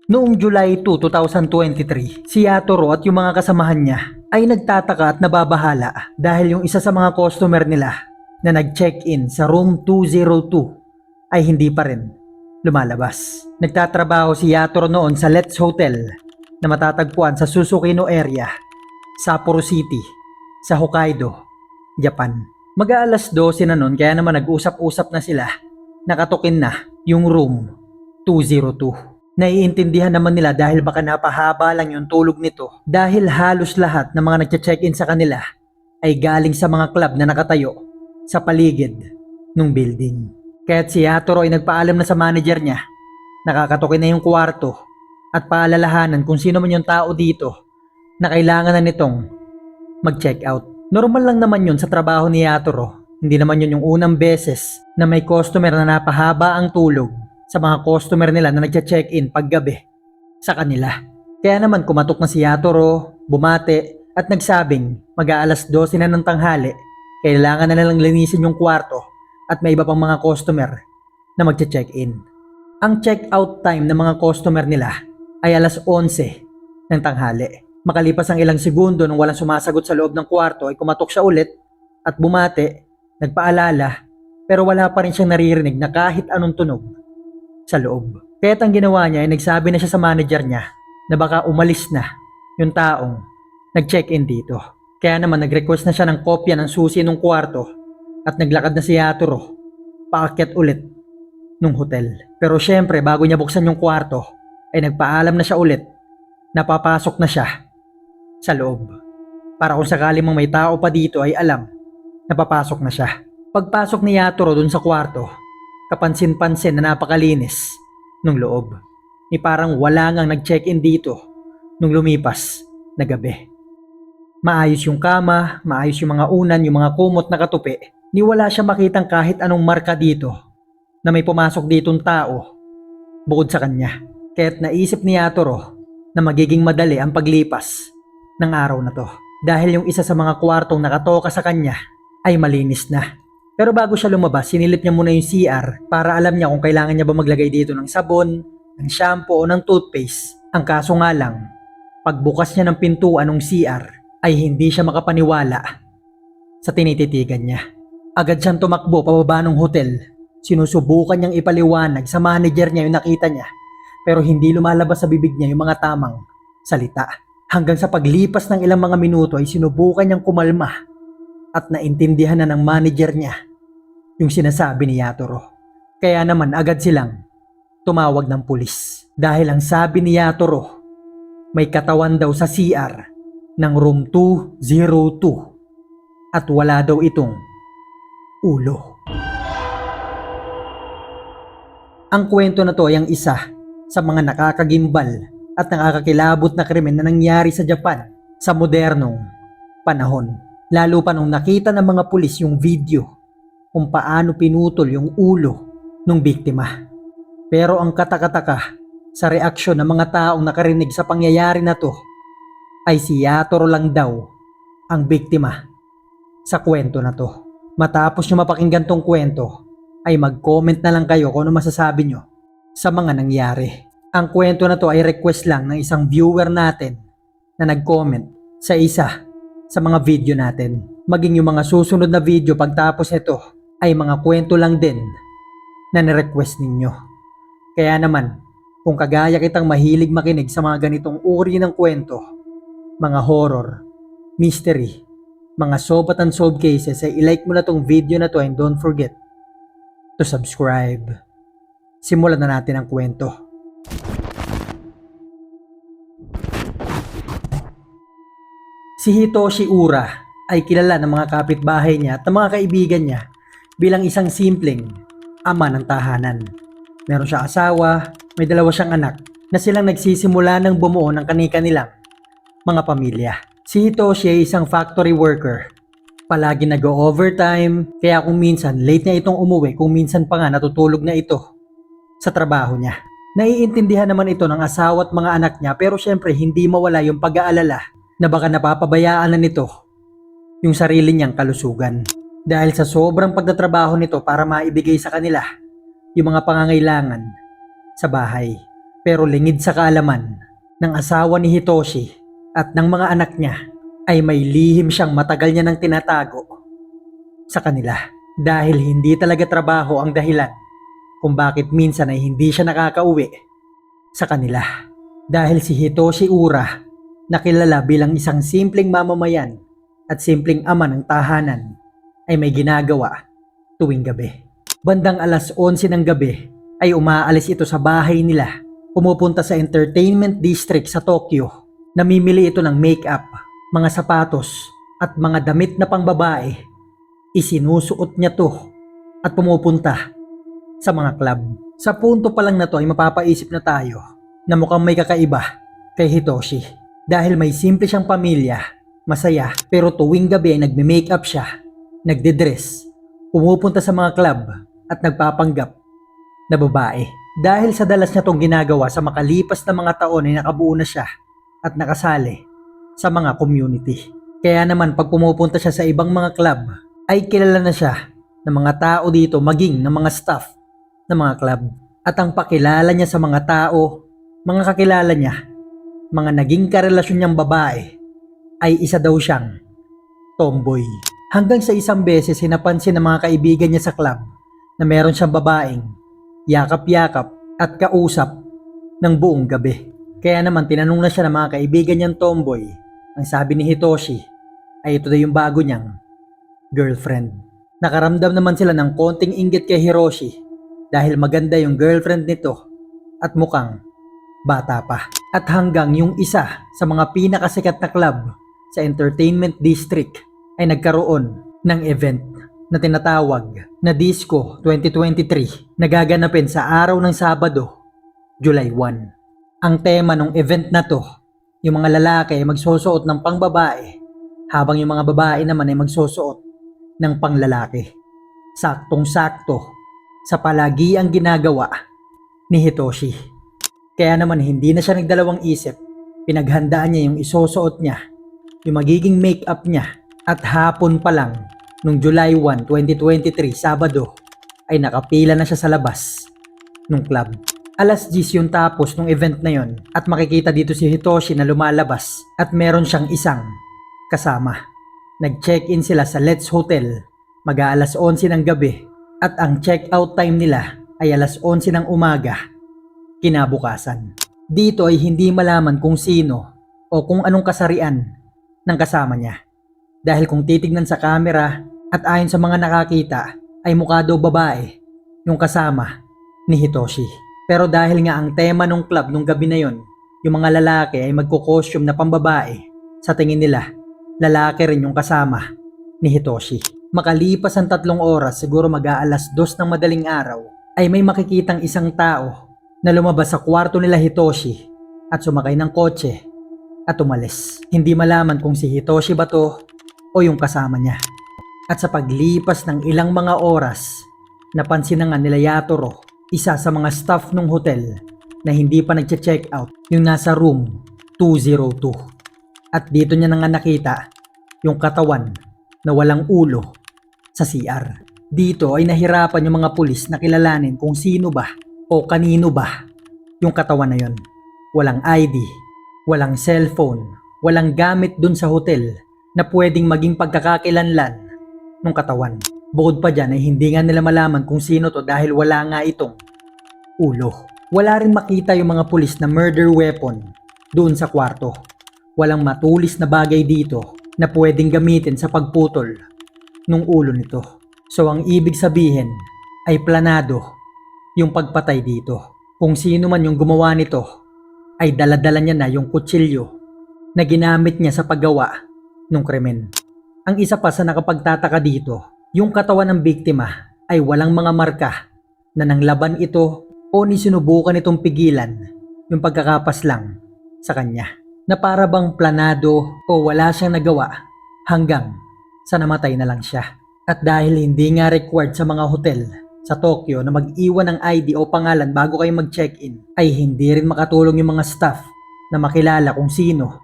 Noong July 2, 2023, si Yatoro at yung mga kasamahan niya ay nagtataka at nababahala dahil yung isa sa mga customer nila na nag-check-in sa room 202 ay hindi pa rin lumalabas. Nagtatrabaho si Yatoro noon sa Let's Hotel na matatagpuan sa Susukino area, Sapporo City, sa Hokkaido, Japan. Mag-aalas 12 na noon kaya naman nag-usap-usap na sila. Nakatukin na yung room 202. Naiintindihan naman nila dahil baka napahaba lang yung tulog nito dahil halos lahat ng mga nagche-check-in sa kanila ay galing sa mga club na nakatayo sa paligid ng building. Kaya't si Yatoro ay nagpaalam na sa manager niya, nakakatukin na yung kwarto at paalalahanan kung sino man yung tao dito na kailangan na nitong mag-check out. Normal lang naman yun sa trabaho ni Yatoro. Hindi naman yun yung unang beses na may customer na napahaba ang tulog sa mga customer nila na nagche-check-in paggabi sa kanila. Kaya naman kumatok na si Yatoro, bumate at nagsabing mag-aalas 12 na ng tanghali, kailangan na nilang linisin yung kwarto at may iba pang mga customer na magche-check-in. Ang check-out time ng mga customer nila ay alas 11 ng tanghali. Makalipas ang ilang segundo nung walang sumasagot sa loob ng kwarto ay kumatok siya ulit at bumate, nagpaalala, pero wala pa rin siyang naririnig na kahit anong tunog sa loob. Kaya't ang ginawa niya ay nagsabi na siya sa manager niya na baka umalis na yung taong nag-check-in dito. Kaya naman nag-request na siya ng kopya ng susi ng kwarto at naglakad na si Yatoro paakyat ulit nung hotel. Pero syempre bago niya buksan yung kwarto ay nagpaalam na siya ulit na papasok na siya sa loob para kung sakali mang may tao pa dito ay alam na papasok na siya. Pagpasok ni Yatoro dun sa kwarto, kapansin-pansin na napakalinis nung loob. Ni parang wala ngang nag-check-in dito nung lumipas na gabi. Maayos yung kama, maayos yung mga unan, yung mga kumot na katupi. Ni wala siya makitang kahit anong marka dito na may pumasok ditong tao bukod sa kanya. Kaya't naisip ni Yatoro na magiging madali ang paglipas ng araw na to. Dahil yung isa sa mga kwartong nakatoka sa kanya ay malinis na. Pero bago siya lumabas, sinilip niya muna yung CR para alam niya kung kailangan niya ba maglagay dito ng sabon, ng shampoo o ng toothpaste. Ang kaso nga lang, pagbukas niya ng pintuan ng CR ay hindi siya makapaniwala sa tinititigan niya. Agad siyang tumakbo pababa ng hotel. Sinusubukan niyang ipaliwanag sa manager niya yung nakita niya pero hindi lumalabas sa bibig niya yung mga tamang salita. Hanggang sa paglipas ng ilang mga minuto ay sinubukan niyang kumalma at naintindihan na ng manager niya yung sinasabi ni Yatoro. Kaya naman agad silang tumawag ng pulis. Dahil ang sabi ni Yatoro, may katawan daw sa CR ng room 202 at wala daw itong ulo. Ang kwento na to ay ang isa sa mga nakakagimbal at nakakakilabot na krimen na nangyari sa Japan sa modernong panahon. Lalo pa nung nakita ng mga pulis yung video kung paano pinutol yung ulo ng biktima. Pero ang katakataka sa reaksyon ng mga taong nakarinig sa pangyayari na to ay si Yatoro lang daw ang biktima sa kwento na to. Matapos nyo mapakinggan tong kwento ay mag-comment na lang kayo kung ano masasabi nyo sa mga nangyari. Ang kwento na to ay request lang ng isang viewer natin na nag-comment sa isa sa mga video natin. Maging yung mga susunod na video pagtapos nito ay mga kwento lang din na nirequest ninyo. Kaya naman, kung kagaya kitang mahilig makinig sa mga ganitong uri ng kwento, mga horror, mystery, mga solve at unsolved cases, ay ilike mo na tong video na to and don't forget to subscribe. Simulan na natin ang kwento. Si Hitoshi Ura ay kilala ng mga kapitbahay niya at ng mga kaibigan niya bilang isang simpleng ama ng tahanan. Meron siyang asawa, may dalawa siyang anak na silang nagsisimula ng bumuo ng kani-kanilang mga pamilya. Si Hitoshi ay isang factory worker. Palagi nag-overtime, kaya kung minsan late na itong umuwi, kung minsan pa nga natutulog na ito sa trabaho niya. Naiintindihan naman ito ng asawa at mga anak niya pero syempre hindi mawala yung pag-aalala na baka napapabayaan na nito yung sarili niyang kalusugan. Dahil sa sobrang pagtatrabaho nito para maibigay sa kanila yung mga pangangailangan sa bahay. Pero lingid sa kaalaman ng asawa ni Hitoshi at ng mga anak niya ay may lihim siyang matagal niya nang tinatago sa kanila. Dahil hindi talaga trabaho ang dahilan kung bakit minsan ay hindi siya nakakauwi sa kanila. Dahil si Hitoshi Ura, nakilala bilang isang simpleng mamamayan at simpleng ama ng tahanan, ay may ginagawa tuwing gabi. Bandang alas 11 ng gabi ay umaalis ito sa bahay nila, pumupunta sa entertainment district sa Tokyo. Namimili ito ng makeup, mga sapatos at mga damit na pangbabae. Isinusuot niya to at pumupunta sa mga club. Sa punto pa lang na to ay mapapaisip na tayo na mukhang may kakaiba kay Hitoshi. Dahil may simple siyang pamilya, masaya, pero tuwing gabi ay nagme-makeup siya, nagde-dress, pumupunta sa mga club at nagpapanggap na babae. Dahil sa dalas niya tong ginagawa sa makalipas na mga taon ay nakabuo na siya at nakasali sa mga community. Kaya naman pag pumupunta siya sa ibang mga club, ay kilala na siya ng mga tao dito maging ng mga staff ng mga club. At ang pakilala niya sa mga tao, mga kakilala niya, mga naging karelasyon niyang babae, ay isa daw siyang tomboy. Hanggang sa isang beses napansin ng mga kaibigan niya sa club na meron siyang babaeng yakap-yakap at kausap ng buong gabi. Kaya naman tinanong na siya ng mga kaibigan niyang tomboy. Ang sabi ni Hitoshi ay ito daw yung bago niyang girlfriend. Nakaramdam naman sila ng konting inggit kay Hiroshi dahil maganda yung girlfriend nito at mukhang bata pa. At hanggang yung isa sa mga pinakasikat na club sa entertainment district ay nagkaroon ng event na tinatawag na Disco 2023 na gaganapin sa araw ng Sabado, July 1. Ang tema ng event na to, yung mga lalaki ay magsusuot ng pangbabae habang yung mga babae naman ay magsusuot ng panglalaki. Saktong-sakto sa palagi ang ginagawa ni Hitoshi. Kaya naman hindi na siya nagdalawang isip. Pinaghandaan niya yung isusuot niya, yung magiging makeup niya. At hapon pa lang nung July 1, 2023, Sabado, ay nakapila na siya sa labas ng club. Alas 10 yung tapos nung event na yon at makikita dito si Hitoshi na lumalabas at meron siyang isang kasama. Nag-check-in sila sa Let's Hotel, mag-aalas 11 ng gabi at ang check-out time nila ay alas 11 ng umaga, kinabukasan. Dito ay hindi malaman kung sino o kung anong kasarian ng kasama niya. Dahil kung titignan sa camera at ayon sa mga nakakita ay mukha daw babae yung kasama ni Hitoshi. Pero dahil nga ang tema ng club nung gabi na yon, yung mga lalaki ay magko-costume na pambabae, sa tingin nila lalaki rin yung kasama ni Hitoshi. Makalipas ang 3 oras, siguro mag-aalas 2 ng madaling araw, ay may makikitang isang tao na lumabas sa kwarto nila Hitoshi at sumakay ng kotse at umalis. Hindi malaman kung si Hitoshi ba to o yung kasama niya. At sa paglipas ng ilang mga oras, napansin na nga nila Yatoro, isa sa mga staff ng hotel na hindi pa nagche-check out, yung nasa room 202. At dito niya na nga nakita yung katawan na walang ulo sa CR. Dito ay nahirapan yung mga pulis na kilalanin kung sino ba o kanino ba yung katawan na yon. Walang ID, walang cellphone, walang gamit dun sa hotel na pwedeng maging pagkakakilanlan ng katawan. Bukod pa dyan ay hindi nga nila malaman kung sino to dahil wala nga itong ulo. Wala rin makita yung mga pulis na murder weapon doon sa kwarto. Walang matulis na bagay dito na pwedeng gamitin sa pagputol ng ulo nito. So ang ibig sabihin ay planado yung pagpatay dito. Kung sino man yung gumawa nito ay daladala niya na yung kutsilyo na ginamit niya sa paggawa ng krimen. Ang isa pa sa nakapagtataka dito, yung katawan ng biktima ay walang mga marka na nanglaban ito o sinubukan itong pigilan yung pagkakapas lang sa kanya. Na para bang planado o wala siyang nagawa hanggang sa namatay na lang siya. At dahil hindi nga required sa mga hotel sa Tokyo na mag-iwan ng ID o pangalan bago kayo mag-check-in, ay hindi rin makatulong yung mga staff na makilala kung sino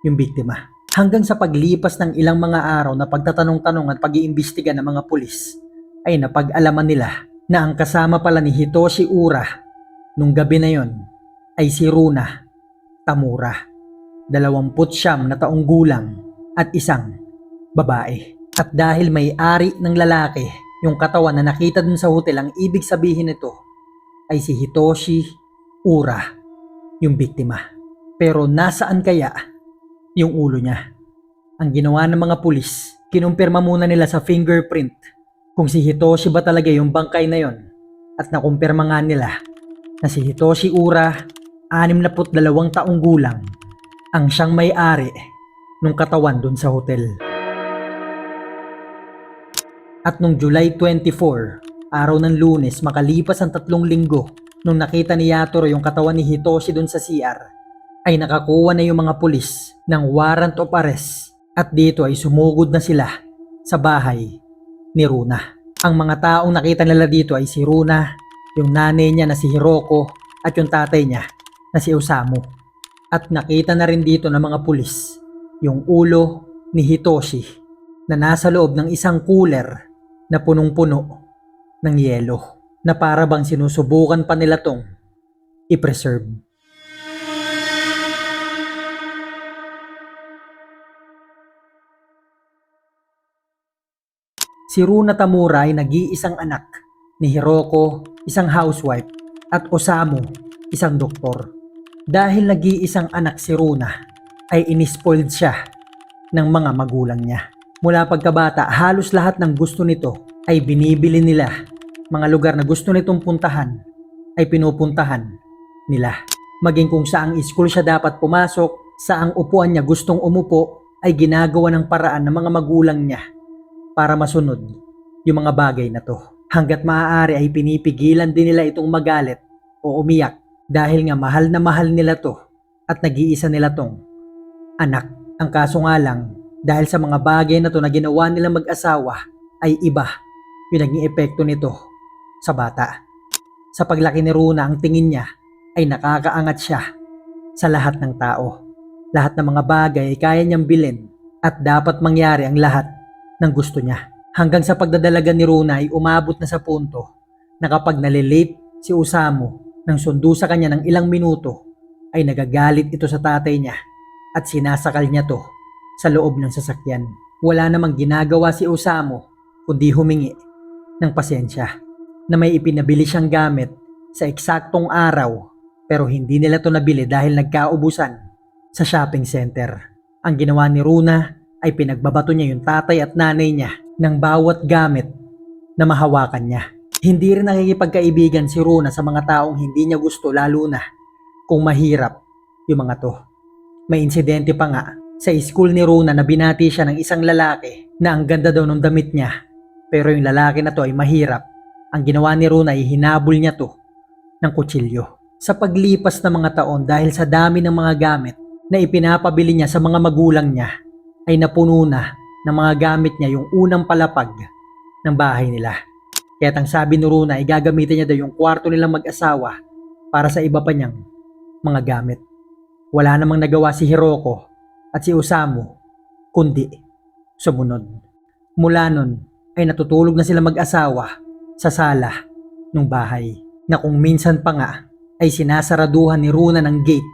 yung biktima. Hanggang sa paglipas ng ilang mga araw na pagtatanong-tanong at pag-iimbestiga ng mga pulis, ay napag-alaman nila na ang kasama pala ni Hitoshi Ura nung gabi na yon ay si Runa Tamura, 29 na taong gulang at isang babae. At dahil may-ari ng lalaki yung katawan na nakita dun sa hotel, ang ibig sabihin nito ay si Hitoshi Ura, yung biktima. Pero nasaan kaya yung ulo niya? Ang ginawa ng mga pulis, kinumpirma muna nila sa fingerprint kung si Hitoshi ba talaga yung bangkay na yon, at nakumpirma nga nila na si Hitoshi Ura, 62 taong gulang, ang siyang may-ari nung katawan dun sa hotel. At nung July 24, araw ng Lunes, makalipas ang 3 linggo, nung nakita ni Yatoro yung katawan ni Hitoshi dun sa CR, ay nakakuha na yung mga pulis ng warrant of arrest, at dito ay sumugod na sila sa bahay ni Runa. Ang mga taong nakita nila dito ay si Runa, yung nanay niya na si Hiroko, at yung tatay niya na si Osamu. At nakita na rin dito ng mga pulis yung ulo ni Hitoshi na nasa loob ng isang cooler na punong-puno ng yelo, na para bang sinusubukan pa nila tong i-preserve. Si Runa Tamura ay nag-iisang anak ni Hiroko, isang housewife, at Osamu, isang doktor. Dahil nag-iisang anak si Runa, ay inispoiled siya ng mga magulang niya. Mula pagkabata, halos lahat ng gusto nito ay binibili nila. Mga lugar na gusto nitong puntahan ay pinupuntahan nila. Maging kung saang school siya dapat pumasok, saang upuan niya gustong umupo, ay ginagawa ng paraan ng mga magulang niya para masunod yung mga bagay na to. Hanggat maaari ay pinipigilan din nila itong magalit o umiyak, dahil nga mahal na mahal nila to at nag-iisa nila tong anak. Ang kaso nga lang, dahil sa mga bagay na to na ginawa nila mag-asawa, ay iba yung naging epekto nito sa bata. Sa paglaki ni Runa, ang tingin niya ay nakakaangat siya sa lahat ng tao. Lahat ng mga bagay ay kaya niyang bilhin at dapat mangyari ang lahat ng gusto niya. Hanggang sa pagdadalaga ni Runa ay umabot na sa punto na kapag nalilate si Osamu ng sundo sa kanya ng ilang minuto, ay nagagalit ito sa tatay niya at sinasakal niya to sa loob ng sasakyan. Wala namang ginagawa si Osamu kundi humingi ng pasensya na may ipinabili siyang gamit sa eksaktong araw, pero hindi nila to nabili dahil nagkaubusan sa shopping center. Ang ginawa ni Runa ay pinagbabato niya yung tatay at nanay niya ng bawat gamit na mahawakan niya. Hindi rin nakikipagkaibigan si Runa sa mga taong hindi niya gusto, lalo na kung mahirap yung mga to. May insidente pa nga sa school ni Runa na binati siya ng isang lalaki na ang ganda daw ng damit niya, pero yung lalaki na to ay mahirap. Ang ginawa ni Runa ay hinabol niya to ng kutsilyo. Sa paglipas ng mga taon, dahil sa dami ng mga gamit na ipinapabili niya sa mga magulang niya, ay napuno na ng mga gamit niya yung unang palapag ng bahay nila. Kaya't ang sabi ni Runa ay gagamitin niya daw yung kwarto nilang mag-asawa para sa iba pa niyang mga gamit. Wala namang nagawa si Hiroko at si Osamu kundi sumunod. Mula nun ay natutulog na sila mag-asawa sa sala ng bahay, na kung minsan pa nga ay sinasaraduhan ni Runa ng gate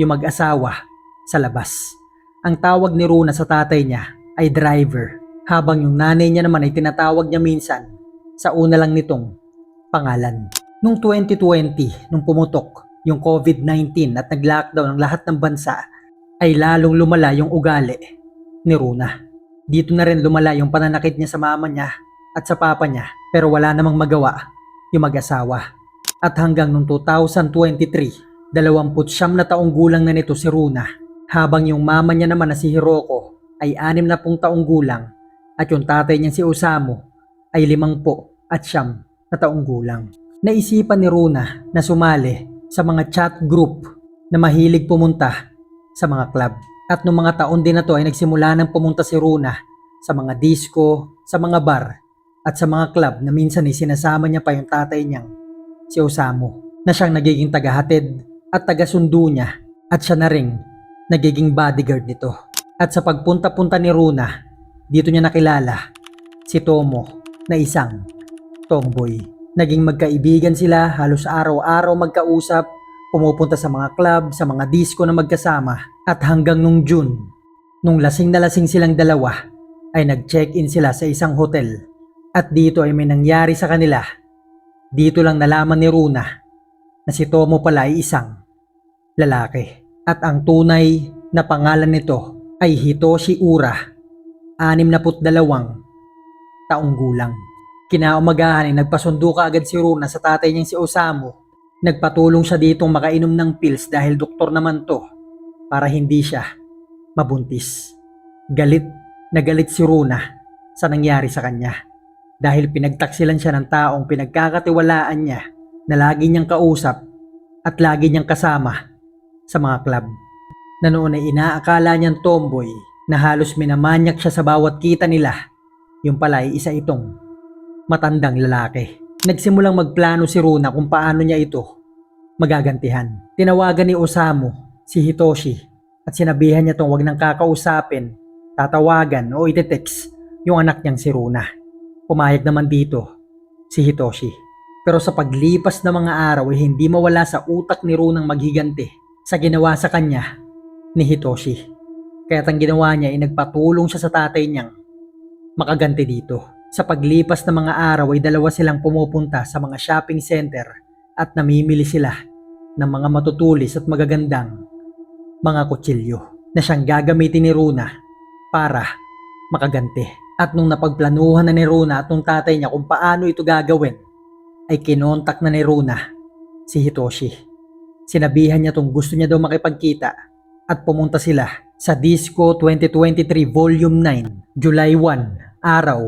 yung mag-asawa sa labas. Ang tawag ni Runa sa tatay niya ay driver, habang yung nanay niya naman ay tinatawag niya minsan sa una lang nitong pangalan. Noong 2020, nung pumutok yung COVID-19 at nag-lockdown ang lahat ng bansa, ay lalong lumala yung ugali ni Runa. Dito na rin lumala yung pananakit niya sa mama niya at sa papa niya, pero wala namang magawa yung mag-asawa. At hanggang noong 2023, 29 na taong gulang na nito si Runa, habang yung mama niya naman na si Hiroko ay 60 taong gulang, at yung tatay niya si Osamu ay 50 at 9 na taong gulang. Naisipan ni Runa na sumali sa mga chat group na mahilig pumunta sa mga club. At noong mga taon din na to ay nagsimula nang pumunta si Runa sa mga disco, sa mga bar, at sa mga club na minsan ay sinasama niya pa yung tatay niyang si Osamu, na siyang nagiging tagahatid at tagasundo niya, at siya na ring nagiging bodyguard nito. At sa pagpunta-punta ni Runa, dito niya nakilala si Tomo na isang tomboy. Naging magkaibigan sila, halos araw-araw magkausap, Pumupunta sa mga club, sa mga disco na magkasama at hanggang nung June, nung lasing na lasing silang dalawa, ay nag-check-in sila sa isang hotel at dito ay may nangyari sa kanila. Dito lang nalaman ni Runa na si Tomo pala ay isang lalaki at ang tunay na pangalan nito ay Hitoshi Ura, 62 taong gulang. Kinaumagahan ay nagpasundo kaagad si Runa sa tatay niyang si Osamu. Nagpatulong siya ditong makainom ng pills dahil doktor naman to para hindi siya mabuntis. Galit na galit si Runa sa nangyari sa kanya dahil pinagtaksilan siya ng taong pinagkakatiwalaan niya na lagi niyang kausap at lagi niyang kasama sa mga club. Na noon ay inaakala niyang tomboy na halos minamanyak siya sa bawat kita nila. Yung pala ay isa itong matandang lalaki. Nagsimulang magplano si Runa kung paano niya ito magagantihan. Tinawagan ni Osamu si Hitoshi at sinabihan niya tong wag nang kakausapin, tatawagan o ite-text yung anak niyang si Runa. Pumayag naman dito si Hitoshi. Pero sa paglipas ng mga araw ay hindi mawala sa utak ni Runang maghigante sa ginawa sa kanya ni Hitoshi. Kaya't ang ginawa niya ay nagpatulong siya sa tatay niyang makaganti dito. Sa paglipas ng mga araw ay dalawa silang pumupunta sa mga shopping center at namimili sila ng mga matutulis at magagandang mga kutsilyo na siyang gagamitin ni Runa para makaganti. At nung napagplanuhan na ni Runa at nung tatay niya kung paano ito gagawin, ay kinontak na ni Runa si Hitoshi. Sinabihan niya tong gusto niya daw makipagkita at pumunta sila sa Disco 2023 Volume 9, July 1, araw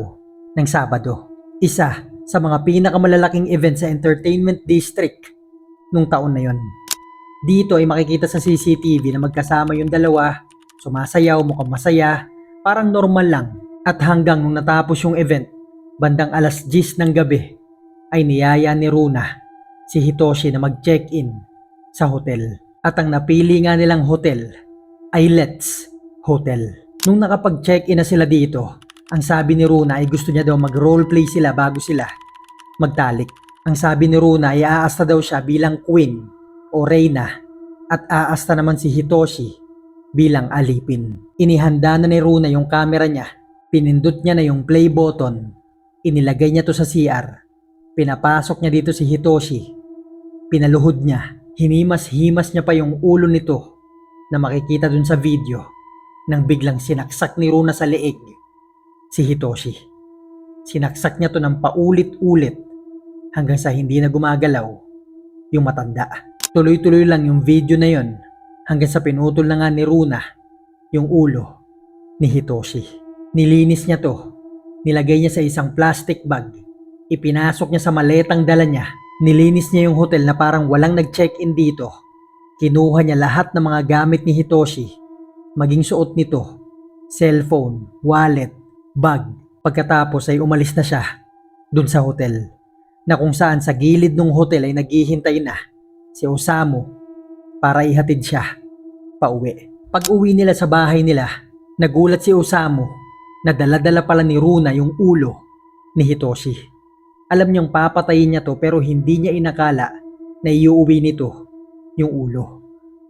ng Sabado. Isa sa mga pinakamalalaking event sa entertainment district nung taon na yon. Dito ay makikita sa CCTV na magkasama yung dalawa, sumasayaw, mukhang masaya, parang normal lang. At hanggang nung natapos yung event, bandang alas 10 ng gabi, ay niyaya ni Runa si Hitoshi na mag-check-in sa hotel. At ang napili nga nilang hotel ay Let's Hotel. Nung nakapag-check-in na sila dito, ang sabi ni Runa ay gusto niya daw mag-roleplay sila bago sila magtalik. Ang sabi ni Runa ay aasta daw siya bilang queen o reyna at aasta naman si Hitoshi bilang alipin. Inihanda na ni Runa yung camera niya. Pinindot niya na yung play button. Inilagay niya to sa CR. Pinapasok niya dito si Hitoshi. Pinaluhod niya. Hinimas-himas niya pa yung ulo nito na makikita dun sa video nang biglang sinaksak ni Runa sa leeg si Hitoshi. Sinaksak niya to ng paulit-ulit hanggang sa hindi na gumagalaw yung matanda. Tuloy-tuloy lang yung video na yon hanggang sa pinutol na nga ni Runa yung ulo ni Hitoshi. Nilinis niya to. Nilagay niya sa isang plastic bag. Ipinasok niya sa maletang dala niya. Nilinis niya yung hotel na parang walang nag-check-in dito. Kinuha niya lahat ng mga gamit ni Hitoshi, maging suot nito, cellphone, wallet, bag. Pagkatapos ay umalis na siya dun sa hotel na kung saan sa gilid ng hotel ay naghihintay na si Osamu para ihatid siya pauwi. Pag uwi nila sa bahay nila, nagulat si Osamu na dala-dala pala ni Runa yung ulo ni Hitoshi. Alam niyang papatayin niya to pero hindi niya inakala na iuuwi nito yung ulo.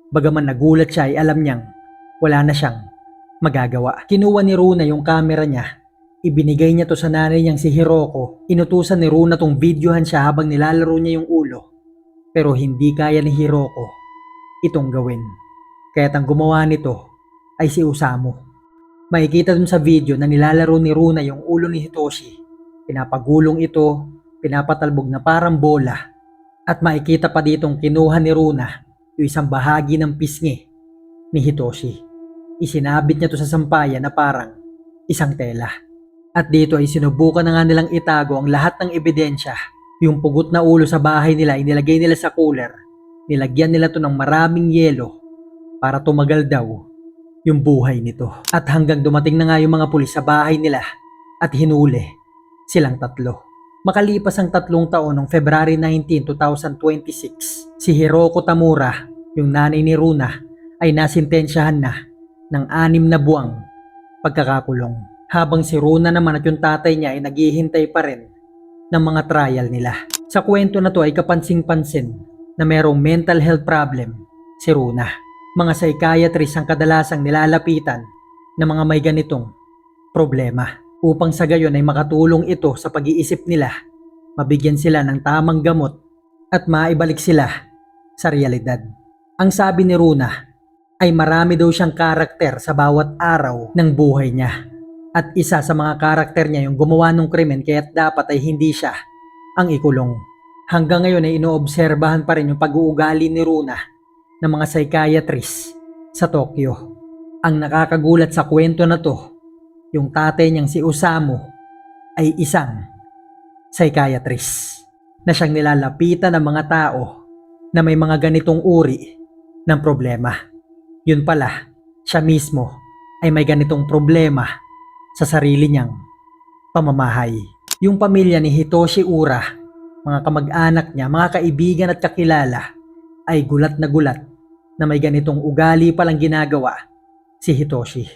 Bagaman nagulat siya ay alam niyang wala na siyang magagawa. Kinuha ni Runa yung camera niya. Ibinigay niya to sa nanay niyang si Hiroko. Inutusan ni Runa tong videohan siya habang nilalaro niya yung ulo. Pero hindi kaya ni Hiroko itong gawin. Kaya't ang gumawa nito ay si Osamu. Makikita dun sa video na nilalaro ni Runa yung ulo ni Hitoshi. Pinapagulong ito, pinapatalbog na parang bola. At makikita pa ditong kinuha ni Runa yung isang bahagi ng pisngi ni Hitoshi. Isinabit niya to sa sampayan na parang isang tela. At dito ay sinubukan na nga nilang itago ang lahat ng ebidensya. Yung pugot na ulo sa bahay nila inilagay nila sa cooler. Nilagyan nila to ng maraming yelo para tumagal daw yung buhay nito. At hanggang dumating na nga yung mga pulis sa bahay nila at hinuli silang tatlo. Makalipas ang 3 taon noong February 19, 2026, si Hiroko Tamura, yung nanay ni Runa, ay nasintensyahan na ng 6 na buwang pagkakakulong. Habang si Runa naman at yung tatay niya ay naghihintay pa rin ng mga trial nila. Sa kwento na to ay kapansing-pansin na merong mental health problem si Runa. Mga psychiatrist ang kadalasang nilalapitan ng mga may ganitong problema upang sa gayon ay makatulong ito sa pag-iisip nila, mabigyan sila ng tamang gamot at maibalik sila sa realidad. Ang sabi ni Runa ay marami daw siyang karakter sa bawat araw ng buhay niya. At isa sa mga karakter niya yung gumawa ng krimen kaya't dapat ay hindi siya ang ikulong. Hanggang ngayon ay inoobserbahan pa rin yung pag-uugali ni Runa ng mga psychiatrist sa Tokyo. Ang nakakagulat sa kwento na to, yung tatay niyang si Osamu ay isang psychiatrist na siyang nilalapitan ng mga tao na may mga ganitong uri ng problema. Yun pala, siya mismo ay may ganitong problema sa sarili niyang pamamahay. Yung pamilya ni Hitoshi Ura, mga kamag-anak niya, mga kaibigan at kakilala ay gulat na may ganitong ugali palang ginagawa si Hitoshi.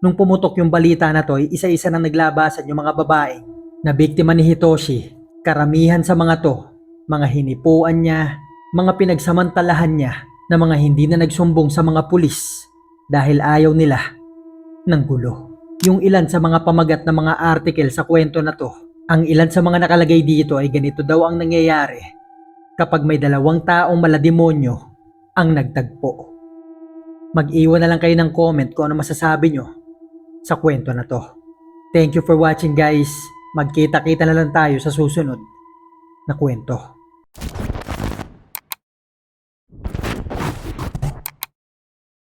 Nung pumutok yung balita na to, isa-isa nang naglabasan yung mga babae na biktima ni Hitoshi. Karamihan sa mga to, mga hinipuan niya, mga pinagsamantalahan niya na mga hindi na nagsumbong sa mga pulis dahil ayaw nila ng gulo. Yung ilan sa mga pamagat na mga article sa kwento na to, ang ilan sa mga nakalagay dito ay ganito daw ang nangyayari kapag may dalawang taong malademonyo ang nagtagpo. Mag-iwan na lang kayo ng comment kung ano masasabi nyo sa kwento na to. Thank you for watching guys. Magkita-kita na lang tayo sa susunod na kwento.